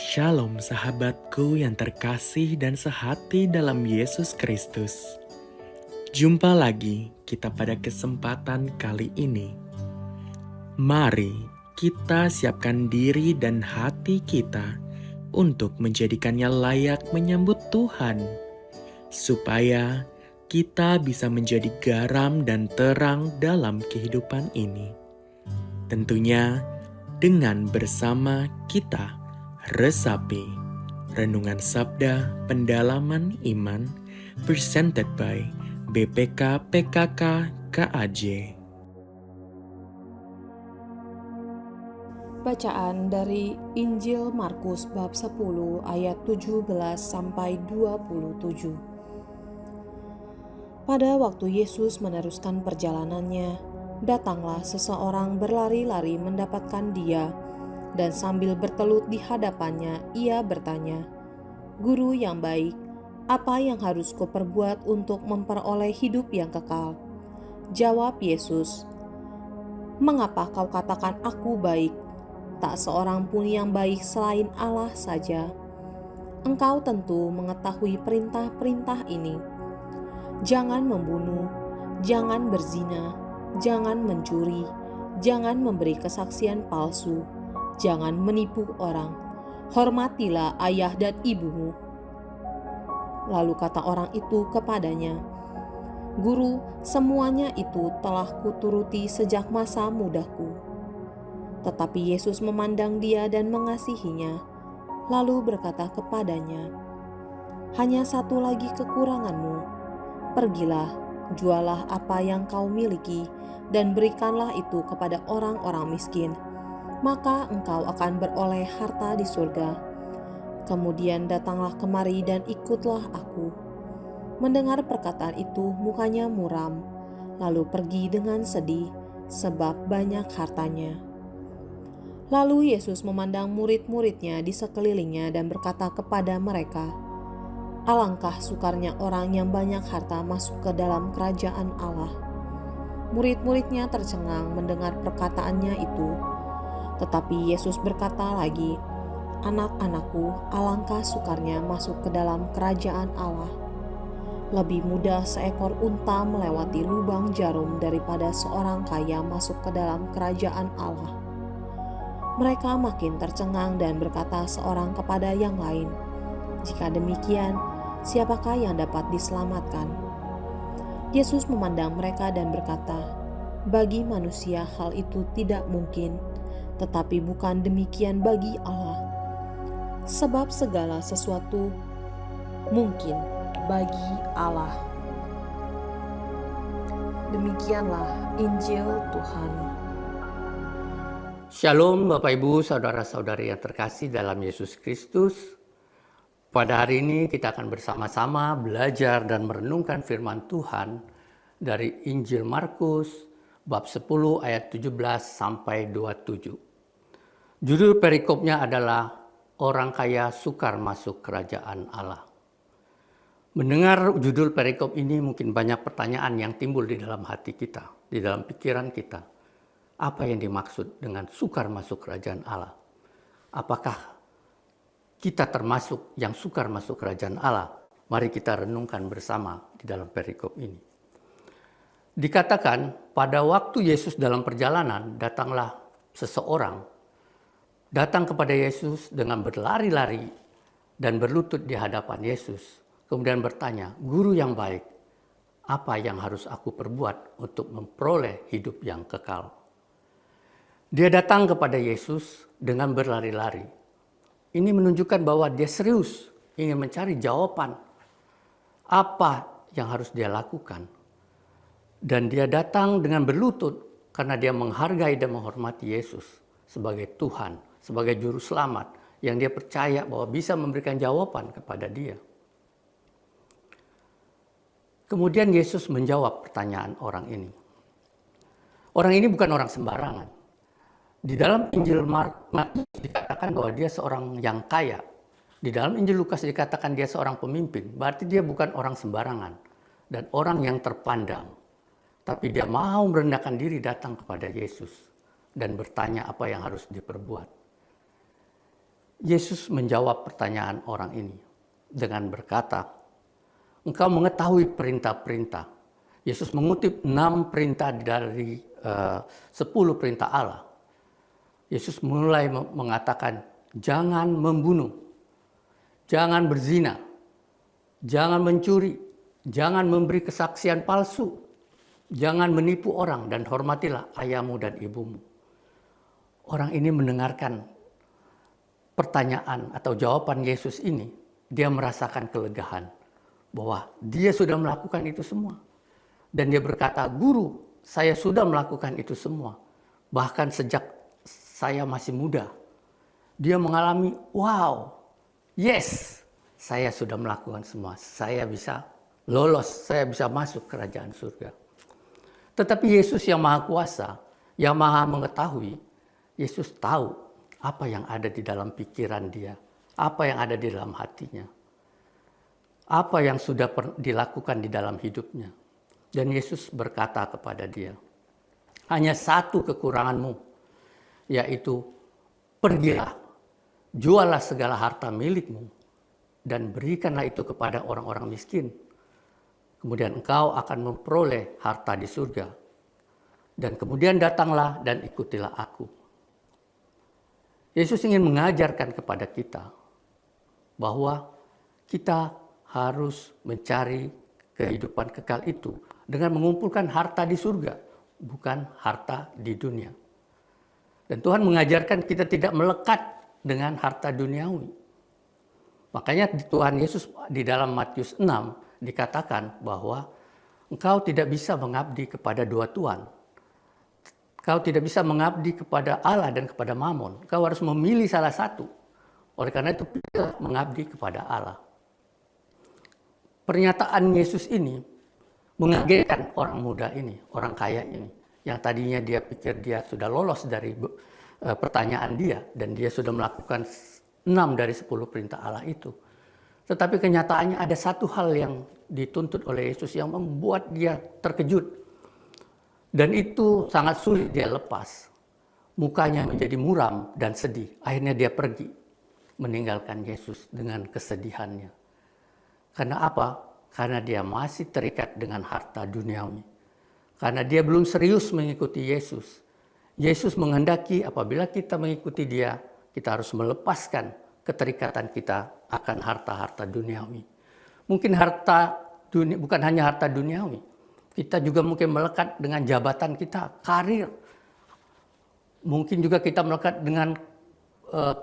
Shalom sahabatku yang terkasih dan sehati dalam Yesus Kristus. Jumpa lagi kita pada kesempatan kali ini. Mari kita siapkan diri dan hati kita untuk menjadikannya layak menyambut Tuhan, supaya kita bisa menjadi garam dan terang dalam kehidupan ini. Tentunya dengan bersama kita resapi Renungan Sabda Pendalaman Iman presented by BPK PKK KAJ. Bacaan dari Injil Markus bab 10 ayat 17 sampai 27. Pada waktu Yesus meneruskan perjalanannya, datanglah seseorang berlari-lari mendapatkan dia, dan sambil bertelut di hadapannya ia bertanya, "Guru yang baik, apa yang harus kuperbuat untuk memperoleh hidup yang kekal?" Jawab Yesus, "Mengapa kau katakan aku baik? Tak seorang pun yang baik selain Allah saja. Engkau tentu mengetahui perintah-perintah ini. Jangan membunuh, jangan berzina, jangan mencuri, jangan memberi kesaksian palsu, jangan menipu orang. Hormatilah ayah dan ibumu." Lalu kata orang itu kepadanya, "Guru, semuanya itu telah kuturuti sejak masa mudaku." Tetapi Yesus memandang dia dan mengasihinya, lalu berkata kepadanya, "Hanya satu lagi kekuranganmu. Pergilah, jualah apa yang kau miliki, dan berikanlah itu kepada orang-orang miskin. Maka engkau akan beroleh harta di surga. Kemudian datanglah kemari dan ikutlah aku." Mendengar perkataan itu, mukanya muram, lalu pergi dengan sedih, sebab banyak hartanya. Lalu Yesus memandang murid-muridnya di sekelilingnya dan berkata kepada mereka, "Alangkah sukarnya orang yang banyak harta masuk ke dalam kerajaan Allah." Murid-muridnya tercengang mendengar perkataannya itu. Tetapi Yesus berkata lagi, "Anak-anakku, alangkah sukarnya masuk ke dalam kerajaan Allah. Lebih mudah seekor unta melewati lubang jarum daripada seorang kaya masuk ke dalam kerajaan Allah." Mereka makin tercengang dan berkata seorang kepada yang lain, "Jika demikian, siapakah yang dapat diselamatkan?" Yesus memandang mereka dan berkata, "Bagi manusia hal itu tidak mungkin, tetapi bukan demikian bagi Allah. Sebab segala sesuatu mungkin bagi Allah." Demikianlah Injil Tuhan. Shalom Bapak Ibu, Saudara-saudari yang terkasih dalam Yesus Kristus. Pada hari ini kita akan bersama-sama belajar dan merenungkan firman Tuhan dari Injil Markus bab 10 ayat 17 sampai 27. Judul perikopnya adalah Orang Kaya Sukar Masuk Kerajaan Allah. Mendengar judul perikop ini mungkin banyak pertanyaan yang timbul di dalam hati kita, di dalam pikiran kita. Apa yang dimaksud dengan sukar masuk kerajaan Allah? Apakah kita termasuk yang sukar masuk kerajaan Allah? Mari kita renungkan bersama di dalam perikop ini. Dikatakan pada waktu Yesus dalam perjalanan, datanglah seseorang datang kepada Yesus dengan berlari-lari dan berlutut di hadapan Yesus. Kemudian bertanya, "Guru yang baik, apa yang harus aku perbuat untuk memperoleh hidup yang kekal?" Dia datang kepada Yesus dengan berlari-lari. Ini menunjukkan bahwa dia serius ingin mencari jawaban apa yang harus dia lakukan. Dan dia datang dengan berlutut karena dia menghargai dan menghormati Yesus sebagai Tuhan, sebagai juru selamat yang dia percaya bahwa bisa memberikan jawaban kepada dia. Kemudian Yesus menjawab pertanyaan orang ini. Orang ini bukan orang sembarangan. Di dalam Injil Markus dikatakan bahwa dia seorang yang kaya. Di dalam Injil Lukas dikatakan dia seorang pemimpin. Berarti dia bukan orang sembarangan dan orang yang terpandang. Tapi dia mau merendahkan diri datang kepada Yesus dan bertanya apa yang harus diperbuat. Yesus menjawab pertanyaan orang ini dengan berkata, engkau mengetahui perintah-perintah. Yesus mengutip 6 perintah dari 10 perintah Allah. Yesus mulai mengatakan, jangan membunuh, jangan berzina, jangan mencuri, jangan memberi kesaksian palsu, jangan menipu orang, dan hormatilah ayahmu dan ibumu. Orang ini mendengarkan pertanyaan atau jawaban Yesus ini, dia merasakan kelegaan bahwa dia sudah melakukan itu semua. Dan dia berkata, guru, saya sudah melakukan itu semua. Bahkan sejak saya masih muda. Dia mengalami, wow, yes, saya sudah melakukan semua. Saya bisa lolos, saya bisa masuk kerajaan surga. Tetapi Yesus yang maha kuasa, yang maha mengetahui, Yesus tahu apa yang ada di dalam pikiran dia, apa yang ada di dalam hatinya, apa yang sudah dilakukan di dalam hidupnya. Dan Yesus berkata kepada dia, hanya satu kekuranganmu, yaitu pergilah, jualah segala harta milikmu, dan berikanlah itu kepada orang-orang miskin. Kemudian engkau akan memperoleh harta di surga. Dan kemudian datanglah dan ikutilah aku. Yesus ingin mengajarkan kepada kita bahwa kita harus mencari kehidupan kekal itu dengan mengumpulkan harta di surga, bukan harta di dunia. Dan Tuhan mengajarkan kita tidak melekat dengan harta duniawi. Makanya Tuhan Yesus di dalam Matius 6 dikatakan bahwa engkau tidak bisa mengabdi kepada dua tuan. Kau tidak bisa mengabdi kepada Allah dan kepada Mammon. Kau harus memilih salah satu. Oleh karena itu, pilih mengabdi kepada Allah. Pernyataan Yesus ini mengagetkan orang muda ini, orang kaya ini. Yang tadinya dia pikir dia sudah lolos dari pertanyaan dia. Dan dia sudah melakukan 6 dari 10 perintah Allah itu. Tetapi kenyataannya ada satu hal yang dituntut oleh Yesus yang membuat dia terkejut. Dan itu sangat sulit dia lepas. Mukanya menjadi muram dan sedih. Akhirnya dia pergi meninggalkan Yesus dengan kesedihannya. Karena apa? Karena dia masih terikat dengan harta duniawi. Karena dia belum serius mengikuti Yesus. Yesus menghendaki apabila kita mengikuti dia, kita harus melepaskan keterikatan kita akan harta-harta duniawi. Mungkin bukan hanya harta duniawi. Kita juga mungkin melekat dengan jabatan kita, karir. Mungkin juga kita melekat dengan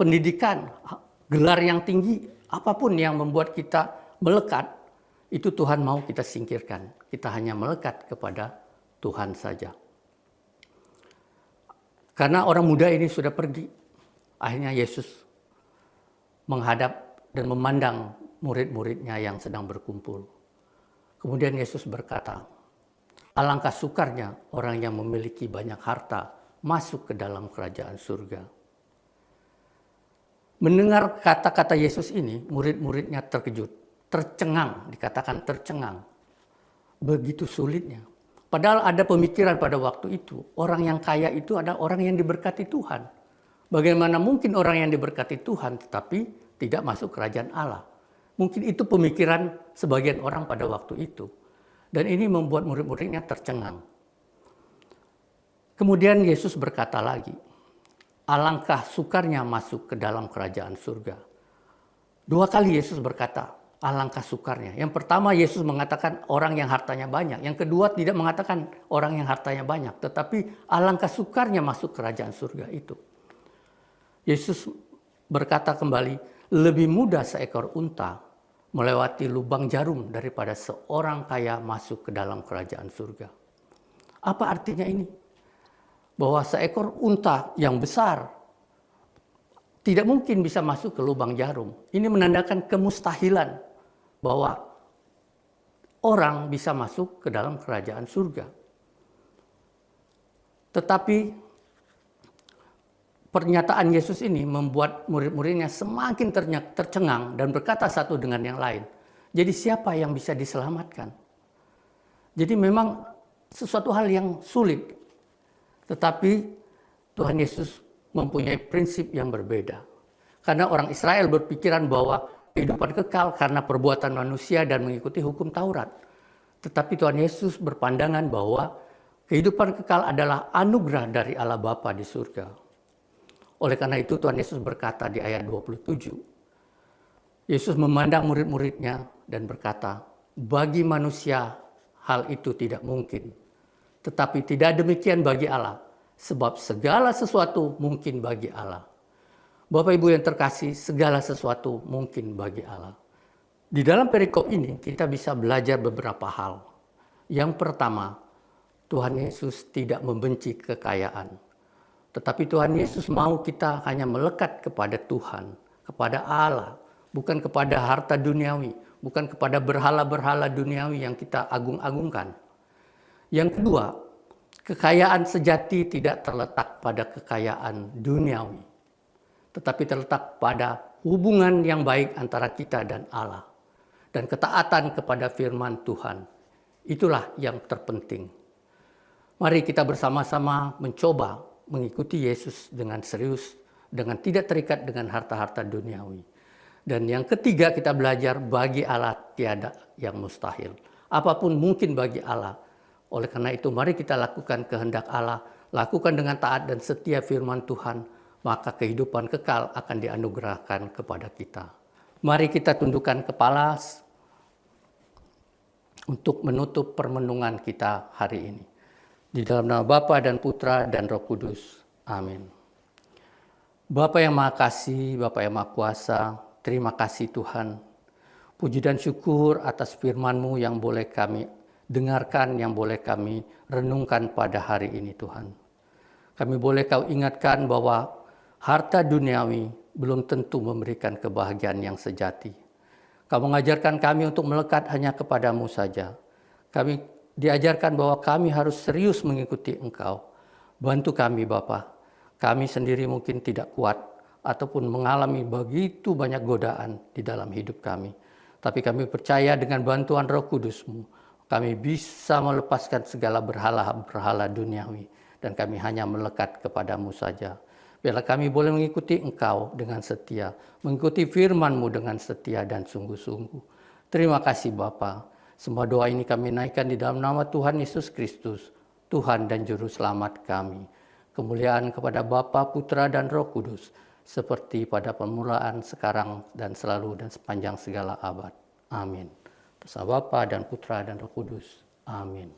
pendidikan, gelar yang tinggi. Apapun yang membuat kita melekat, itu Tuhan mau kita singkirkan. Kita hanya melekat kepada Tuhan saja. Karena orang muda ini sudah pergi. Akhirnya Yesus menghadap dan memandang murid-muridnya yang sedang berkumpul. Kemudian Yesus berkata, alangkah sukarnya orang yang memiliki banyak harta masuk ke dalam kerajaan surga. Mendengar kata-kata Yesus ini, murid-muridnya terkejut, tercengang, dikatakan tercengang. Begitu sulitnya. Padahal ada pemikiran pada waktu itu, orang yang kaya itu adalah orang yang diberkati Tuhan. Bagaimana mungkin orang yang diberkati Tuhan tetapi tidak masuk kerajaan Allah? Mungkin itu pemikiran sebagian orang pada waktu itu. Dan ini membuat murid-muridnya tercengang. Kemudian Yesus berkata lagi, alangkah sukarnya masuk ke dalam kerajaan surga. 2 kali Yesus berkata, alangkah sukarnya. Yang pertama Yesus mengatakan orang yang hartanya banyak. Yang kedua tidak mengatakan orang yang hartanya banyak. Tetapi alangkah sukarnya masuk kerajaan surga itu. Yesus berkata kembali, lebih mudah seekor unta melewati lubang jarum daripada seorang kaya masuk ke dalam kerajaan surga. Apa artinya ini? Bahwa seekor unta yang besar tidak mungkin bisa masuk ke lubang jarum. Ini menandakan kemustahilan bahwa orang bisa masuk ke dalam kerajaan surga. Tetapi pernyataan Yesus ini membuat murid-muridnya semakin tercengang dan berkata satu dengan yang lain. Jadi siapa yang bisa diselamatkan? Jadi memang sesuatu hal yang sulit. Tetapi Tuhan Yesus mempunyai prinsip yang berbeda. Karena orang Israel berpikiran bahwa kehidupan kekal karena perbuatan manusia dan mengikuti hukum Taurat. Tetapi Tuhan Yesus berpandangan bahwa kehidupan kekal adalah anugerah dari Allah Bapa di surga. Oleh karena itu Tuhan Yesus berkata di ayat 27, Yesus memandang murid-muridnya dan berkata, bagi manusia hal itu tidak mungkin. Tetapi tidak demikian bagi Allah, sebab segala sesuatu mungkin bagi Allah. Bapak Ibu yang terkasih, segala sesuatu mungkin bagi Allah. Di dalam perikop ini kita bisa belajar beberapa hal. Yang pertama, Tuhan Yesus tidak membenci kekayaan. Tetapi Tuhan Yesus mau kita hanya melekat kepada Tuhan, kepada Allah, bukan kepada harta duniawi, bukan kepada berhala-berhala duniawi yang kita agung-agungkan. Yang kedua, kekayaan sejati tidak terletak pada kekayaan duniawi, tetapi terletak pada hubungan yang baik antara kita dan Allah, dan ketaatan kepada firman Tuhan. Itulah yang terpenting. Mari kita bersama-sama mencoba mengikuti Yesus dengan serius, dengan tidak terikat dengan harta-harta duniawi. Dan yang ketiga, kita belajar bagi Allah tiada yang mustahil. Apapun mungkin bagi Allah. Oleh karena itu, mari kita lakukan kehendak Allah, lakukan dengan taat dan setia firman Tuhan, maka kehidupan kekal akan dianugerahkan kepada kita. Mari kita tundukkan kepala untuk menutup permenungan kita hari ini. Di dalam nama Bapa dan Putra dan Roh Kudus. Amin. Bapa yang Maha Kasih, Bapa yang Maha Kuasa, terima kasih Tuhan. Puji dan syukur atas firman-Mu yang boleh kami dengarkan, yang boleh kami renungkan pada hari ini Tuhan. Kami boleh Kau ingatkan bahwa harta duniawi belum tentu memberikan kebahagiaan yang sejati. Kau mengajarkan kami untuk melekat hanya kepadamu saja. Kami diajarkan bahwa kami harus serius mengikuti Engkau. Bantu kami Bapa. Kami sendiri mungkin tidak kuat ataupun mengalami begitu banyak godaan di dalam hidup kami. Tapi kami percaya dengan bantuan Roh Kudus-Mu, kami bisa melepaskan segala berhala-berhala duniawi. Dan kami hanya melekat kepadamu saja. Biarlah kami boleh mengikuti Engkau dengan setia, mengikuti firman-Mu dengan setia dan sungguh-sungguh. Terima kasih Bapa. Semua doa ini kami naikkan di dalam nama Tuhan Yesus Kristus, Tuhan dan Juru Selamat kami. Kemuliaan kepada Bapa, Putra, dan Roh Kudus, seperti pada permulaan, sekarang, dan selalu, dan sepanjang segala abad. Amin. Atas nama Bapa dan Putra dan Roh Kudus. Amin.